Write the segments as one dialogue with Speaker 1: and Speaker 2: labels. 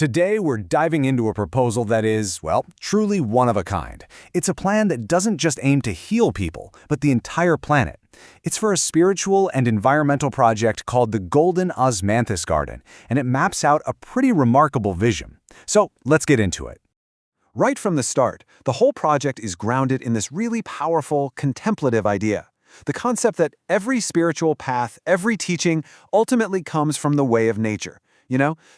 Speaker 1: Today, we're diving into a proposal that is, well, truly one of a kind. It's a plan that doesn't just aim to heal people, but the entire planet. It's for a spiritual and environmental project called the Golden Osmanthus Garden, and it maps out a pretty remarkable vision. So, let's get into it.
Speaker 2: Right from the start, the whole project is grounded in this really powerful, contemplative idea. The concept that every spiritual path, every teaching, ultimately comes from the way of nature.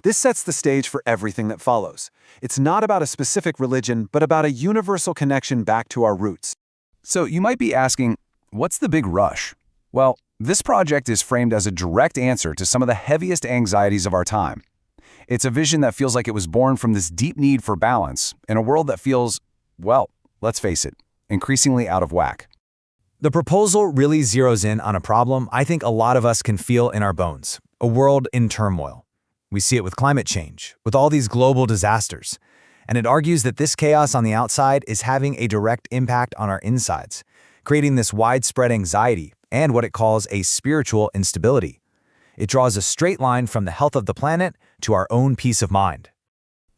Speaker 2: This sets the stage for everything that follows. It's not about a specific religion, but about a universal connection back to our roots.
Speaker 1: So you might be asking, what's the big rush? Well, this project is framed as a direct answer to some of the heaviest anxieties of our time. It's a vision that feels like it was born from this deep need for balance in a world that feels, well, let's face it, increasingly out of whack.
Speaker 3: The proposal really zeroes in on a problem I think a lot of us can feel in our bones, a world in turmoil. We see it with climate change, with all these global disasters. And it argues that this chaos on the outside is having a direct impact on our insides, creating this widespread anxiety and what it calls a spiritual instability. It draws a straight line from the health of the planet to our own peace of mind.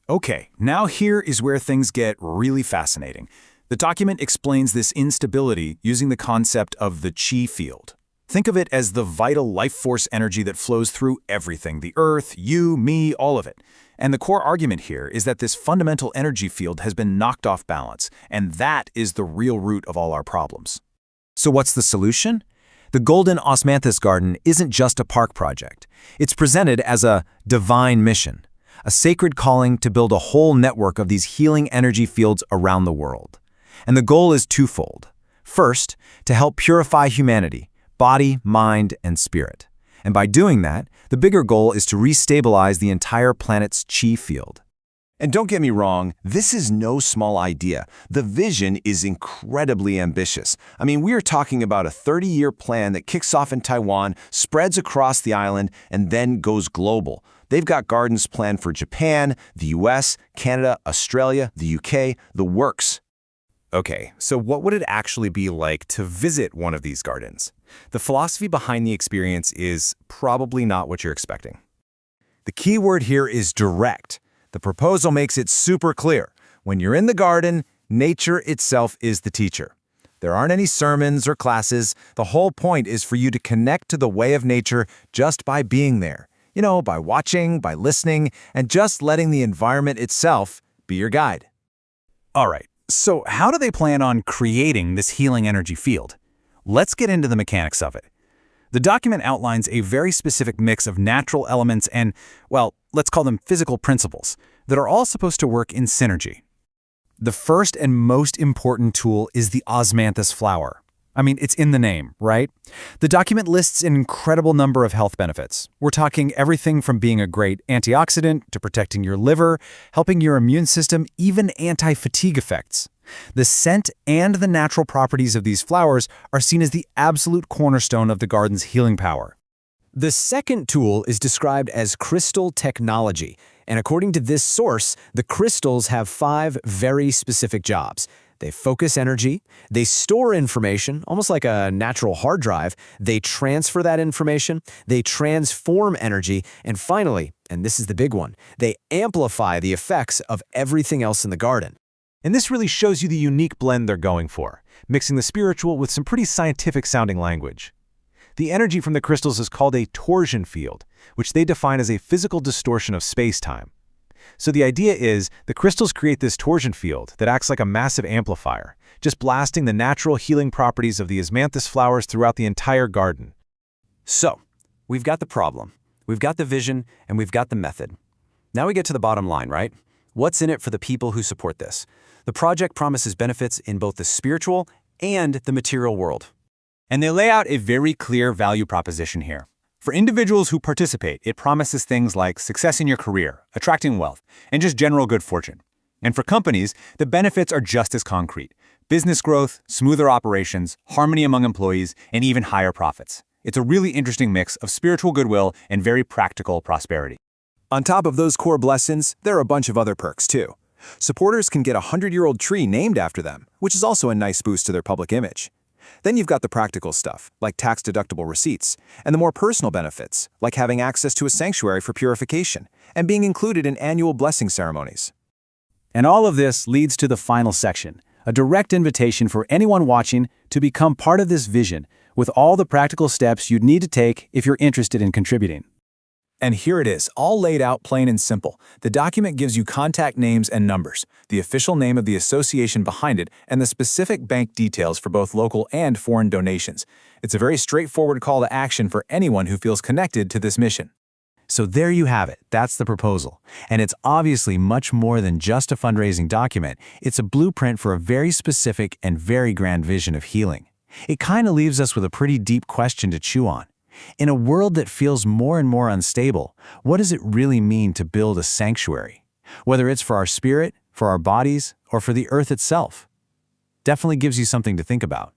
Speaker 4: Okay, now here is where things get really fascinating. The document explains this instability using the concept of the chi field. Think of it as the vital life force energy that flows through everything, the earth, you, me, all of it. And the core argument here is that this fundamental energy field has been knocked off balance, and that is the real root of all our problems.
Speaker 3: So what's the solution? The Golden Osmanthus Garden isn't just a park project. It's presented as a divine mission, a sacred calling to build a whole network of these healing energy fields around the world. And the goal is twofold. First, to help purify humanity, body, mind, and spirit. And by doing that, the bigger goal is to restabilize the entire planet's chi field.
Speaker 5: And don't get me wrong, this is no small idea. The vision is incredibly ambitious. I mean, we are talking about a 30-year plan that kicks off in Taiwan, spreads across the island, and then goes global. They've got gardens planned for Japan, the US, Canada, Australia, the UK, the works.
Speaker 6: Okay, so what would it actually be like to visit one of these gardens? The philosophy behind the experience is probably not what you're expecting.
Speaker 3: The key word here is direct. The proposal makes it super clear. When you're in the garden, nature itself is the teacher. There aren't any sermons or classes. The whole point is for you to connect to the way of nature just by being there. By watching, by listening, and just letting the environment itself be your guide.
Speaker 4: All right. So how do they plan on creating this healing energy field? Let's get into the mechanics of it. The document outlines a very specific mix of natural elements and, well, let's call them physical principles that are all supposed to work in synergy.
Speaker 3: The first and most important tool is the osmanthus flower. I mean, it's in the name, right? The document lists an incredible number of health benefits. We're talking everything from being a great antioxidant to protecting your liver, helping your immune system, even anti-fatigue effects. The scent and the natural properties of these flowers are seen as the absolute cornerstone of the garden's healing power. The second tool is described as crystal technology, and according to this source, the crystals have 5 very specific jobs. They focus energy, they store information, almost like a natural hard drive, they transfer that information, they transform energy, and finally, and this is the big one, they amplify the effects of everything else in the garden.
Speaker 6: And this really shows you the unique blend they're going for, mixing the spiritual with some pretty scientific-sounding language. The energy from the crystals is called a torsion field, which they define as a physical distortion of space-time. So the idea is the crystals create this torsion field that acts like a massive amplifier, just blasting the natural healing properties of the osmanthus flowers throughout the entire garden.
Speaker 2: So, we've got the problem, we've got the vision, and we've got the method. Now we get to the bottom line, right? What's in it for the people who support this? The project promises benefits in both the spiritual and the material world.
Speaker 4: And they lay out a very clear value proposition here. For individuals who participate, it promises things like success in your career, attracting wealth, and just general good fortune. And for companies, the benefits are just as concrete. Business growth, smoother operations, harmony among employees, and even higher profits. It's a really interesting mix of spiritual goodwill and very practical prosperity.
Speaker 2: On top of those core blessings, there are a bunch of other perks too. Supporters can get a 100-year-old tree named after them, which is also a nice boost to their public image. Then you've got the practical stuff, like tax-deductible receipts, and the more personal benefits, like having access to a sanctuary for purification, and being included in annual blessing ceremonies.
Speaker 3: And all of this leads to the final section, a direct invitation for anyone watching to become part of this vision with all the practical steps you'd need to take if you're interested in contributing.
Speaker 4: And here it is, all laid out plain and simple. The document gives you contact names and numbers, the official name of the association behind it, and the specific bank details for both local and foreign donations. It's a very straightforward call to action for anyone who feels connected to this mission.
Speaker 3: So there you have it. That's the proposal. And it's obviously much more than just a fundraising document. It's a blueprint for a very specific and very grand vision of healing. It kind of leaves us with a pretty deep question to chew on. In a world that feels more and more unstable, what does it really mean to build a sanctuary? Whether it's for our spirit, for our bodies, or for the earth itself. Definitely gives you something to think about.